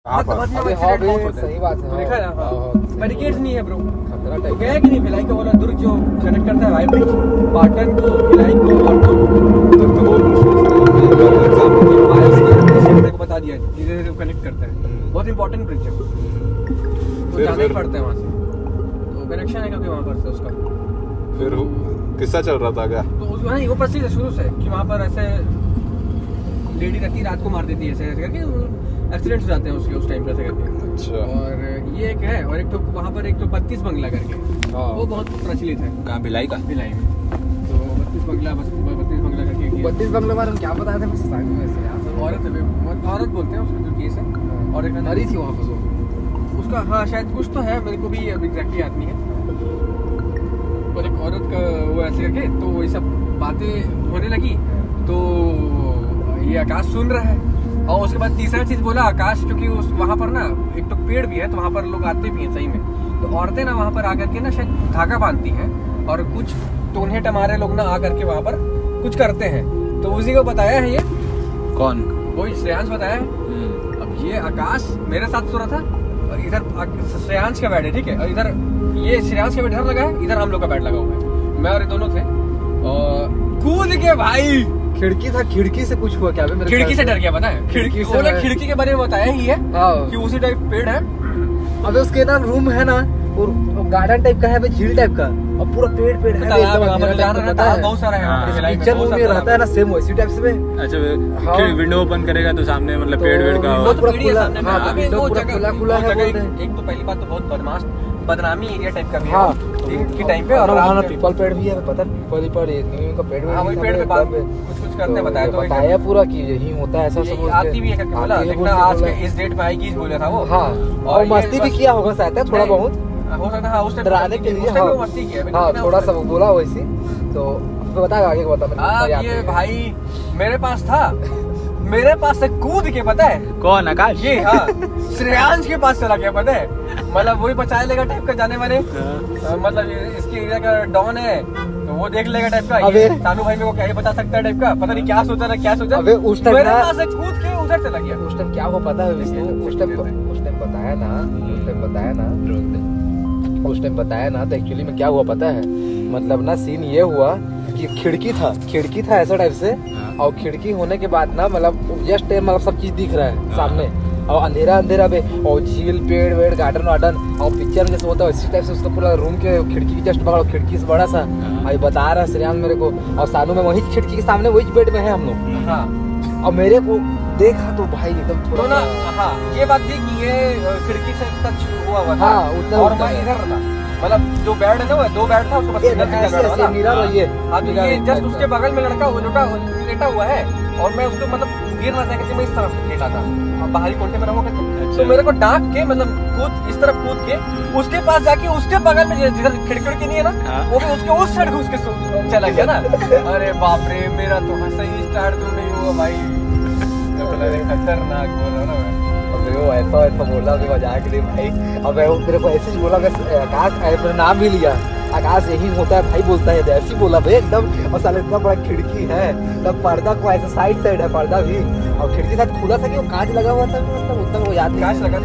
सही बात है। देखा ना, बैरिकेड्स नहीं है ब्रो। तो गया कि नहीं भिलाई को बोला दुर्ग जो कनेक्ट करता है वाइब्रिज पाटन को भिलाई को और दुर्ग को बता दिया धीरे धीरे कनेक्ट करता है। बहुत इंपॉर्टेंट ब्रिज है, तो जाना ही पड़ता है वहाँ से। तो कनेक्शन है क्योंकि वहाँ पर से उसका फिर किस्सा चल रहा था क्या? तो वही वो प्रसिद्ध शुरू से कि वहाँ पर ऐसे लेडी रहती रात को मार देती है, ऐसे करके एक्सीडेंट्स हो जाते हैं उसके उस टाइम पे ऐसे करके। अच्छा। और ये एक है, और एक तो वहाँ पर एक तो 32 बंगला करके वो बहुत प्रचलित है। कहाँ? भिलाई का? भिलाई में तो 32 बंगला करके 32 बंगले बारे में क्या बताया था सोसाइटी में? ऐसे औरत बोलते हैं उसका जो केस है। और एक मरी थी वहाँ पर उसका, हाँ शायद कुछ तो है, मेरे को भी एग्जैक्टली याद नहीं है। और एक औरत का वो ऐसे करके तो वही सब बातें होने लगी, तो ये आकाश सुन रहा है। और उसके बाद तीसरा चीज बोला आकाश, क्योंकि उस वहाँ पर ना एक तो पेड़ भी है, तो वहाँ पर लोग आते भी हैं सही में। तो औरतें ना वहाँ पर आकर के ना शायद धागा बांधती हैं, और कुछ टोन्हे टमारे लोग ना आकर के वहाँ पर कुछ करते हैं। तो उसी को बताया है ये। कौन? वही श्रेयांश बताया है। अब ये आकाश मेरे साथ सो रहा था, और इधर श्रेयांश का बेड है, ठीक है, और इधर ये श्रेयांश का बेड इधर लगा है, इधर हम लोग का बेड लगा हुआ है। मैं और ये दोनों थे, और कूद के भाई खिड़की था, खिड़की से कुछ हुआ क्या? खिड़की से डर गया, पता है? खिड़की के बारे में बताया ही है कि उसी टाइप पेड़ है। अबे उसके ना रूम है ना, और गार्डन टाइप का है, झील टाइप का, और पूरा पेड़ है बहुत सारा है। पिक्चर में रहता है ना सेम वैसी टाइप से। अच्छा, विंडो ओपन करेगा तो सामने मतलब पेड़ का खुला है। एक तो पहली बात तो बहुत बदनामी एरिया टाइप का की टाइम पे, और वहाँ पीपल पेड़ भी है, पता है? पीपल का पेड़ भी कुछ करते बताया, तो बताया पूरा कि यही होता है, ऐसा सब आती भी है करके बोला। लेकिन आज के इस डेट में आएगी बोला था वो। हाँ, और मस्ती भी किया होगा शायद, थोड़ा बहुत हो सकता है उस डराने के लिए। मस्ती किया, हाँ थोड़ा सा बोला वैसी। तो बताएगा आगे, बता। ये भाई मेरे पास था, मेरे पास से कूद के, पता है कौन? आकाश? ये हाँ श्रेयांश के पास चला गया, पता है? मतलब वही बचा लेगा टाइप का जाने वाले, मतलब इसके एरिया का डॉन है, तो वो देख लेगा टाइप का। सानू भाई मेरे को क्या ही बता सकता है टाइप का, पता नहीं क्या सोचा ना क्या सोचा। अबे उस टाइम मेरे पास से कूद के उधर चला गया। उस टाइम क्या हुआ पता है? उस टाइम बताया ना तो एक्चुअली में क्या हुआ पता है? मतलब ना सीन ये हुआ कि खिड़की था ऐसा टाइप से, और खिड़की होने के बाद ना मतलब जस्ट मतलब सब चीज दिख रहा है सामने, और अंधेरा पे, और झील, पेड़ वेड़, गार्डन वार्डन, और पिक्चर जैसे होता है इसी टाइप से उसका पूरा रूम के खिड़की की जस्ट बगल, खिड़की से बड़ा सा। अभी बता रहा है श्रेयांश मेरे को, और सानू में वही खिड़की के सामने वही बेड में है हम लोग। हाँ, और मेरे को देखा तो भाई एकदम थोड़ा ना, हाँ ये बात थी कि ये खिड़की से टच हुआ था। हाँ, और मैं इधर था, मतलब जो बेड है ना वो 2 बेड था, उसके पास ये जस्ट उसके बगल में लड़का लेटा हुआ है, और मैं उसको मतलब गिर ना जाए मैं इस तरफ लेटा था, बाहरी कोने में रहा करके। तो मेरे को डांट के मतलब इस तरफ कूद के उसके पास जाके उसके बगल में जिधर खिड़की नहीं है ना, वो भी उसके उस साइड घुस के चला गया ना। अरे बाप रे, मेरा तो हंसा ही स्टार्ट तो नहीं हुआ भाई, खतरनाक बोला ना मैं। वो ऐसा बोला कि मजाक नहीं भाई। अब मेरे को ऐसे ही बोला, आकाश मेरा नाम भी लिया, आकाश यही होता है भाई, बोलता है ऐसे बोला भाई एकदम। और साले इतना बड़ा खिड़की है, तब पर्दा को ऐसे साइड है पर्दा भी, और खिड़की साथ खुला था कि वो कांच लगा हुआ था, मतलब उतना वो याद नहीं। कांच लगा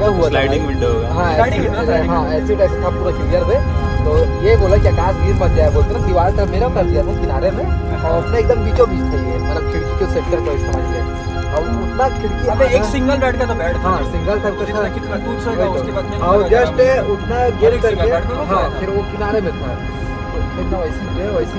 हुआ था, स्लाइडिंग विंडो। हाँ ऐसे टाइप था पूरा क्लियर पे। तो ये बोला कि आकाश गिर मत जाए, बोलते ना दीवार तरफ मेरा कर दिया था किनारे में, और अपने एकदम बीचों बीच था ये, मतलब खिड़की के सेंटर का समझ ले। और उतना खिड़की, अबे एक सिंगल बेड का तो बेड था। हाँ सिंगल टाइप का था, कितना दूर से उसके बाद में, और जस्ट उतना गिर करके, हाँ फिर वो किनारे में था। तो फिर ना वैसे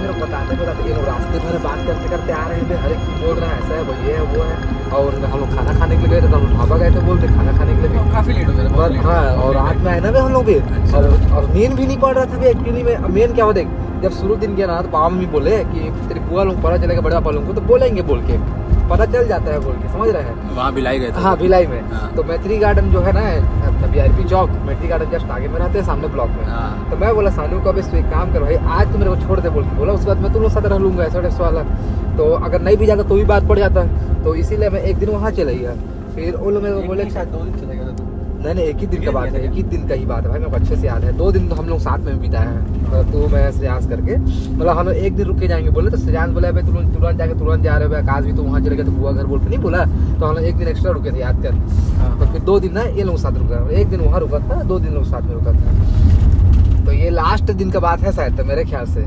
मेरे को बताते ये लोग रास्ते भर बात करते आ रहे हैं, हर एक बोल रहा है ऐसा है, वो ये है वो है। और हम लोग खाना खाने के लिए गए थे, हम ढाबा गए थे, बोलते खाना खाने के लिए काफी लेट हो गया। हाँ, और रात में आए ना हम लोग भी, और नींद भी नहीं पड़ रहा था एक्चुअली में। मेन क्या हो देख, जब शुरू दिन गया ना तो पापा मम्मी बोले कि तेरी बुआ लोग पता चलेगा, बड़ा पापा लोग को तो बोलेंगे, बोल के पता चल जाता है बोल के, समझ रहे हैं? वहाँ भिलाई गए थे। हाँ भिलाई में। तो मैत्री गार्डन जो है ना अपना VIP चौक, मैत्री गार्डन जस्ट आगे में रहते हैं, सामने ब्लॉक में। तो मैं बोला सानू को अभी एक काम करो भाई, आज तुम मेरे को छोड़ दे बोल के बोला, उसके बाद मैं तुम लोग साथ रह लूंगा ऐसा वाला। तो अगर नहीं भी जाता तो भी बात पड़ जाता, तो इसीलिए मैं एक दिन वहाँ चला गया। फिर वो लोग मेरे को बोले 2 दिन चला गया था। नहीं नहीं, एक ही दिन का बात है, एक ही दिन का ही बात है भाई, मेरे को अच्छे से याद है। 2 दिन तो हम लोग साथ में बिताए हैं, तो मैं श्रेयांश करके, मतलब हम एक दिन रुक के जाएंगे बोले, तो श्रेयांश बोला भाई तुरंत जाके तुरंत जा रहे हो, आकाश भी तो वहाँ चले गए, तो बुआ घर बोल के नहीं बोला, तो हम लोग एक दिन एक्स्ट्रा रुके थे, याद कर। तो फिर 2 दिन ना ये लोग साथ रुका, एक दिन वहाँ रुका था, 2 दिन लोग साथ में रुका था। तो ये लास्ट दिन का बात है शायद, तो मेरे ख्याल से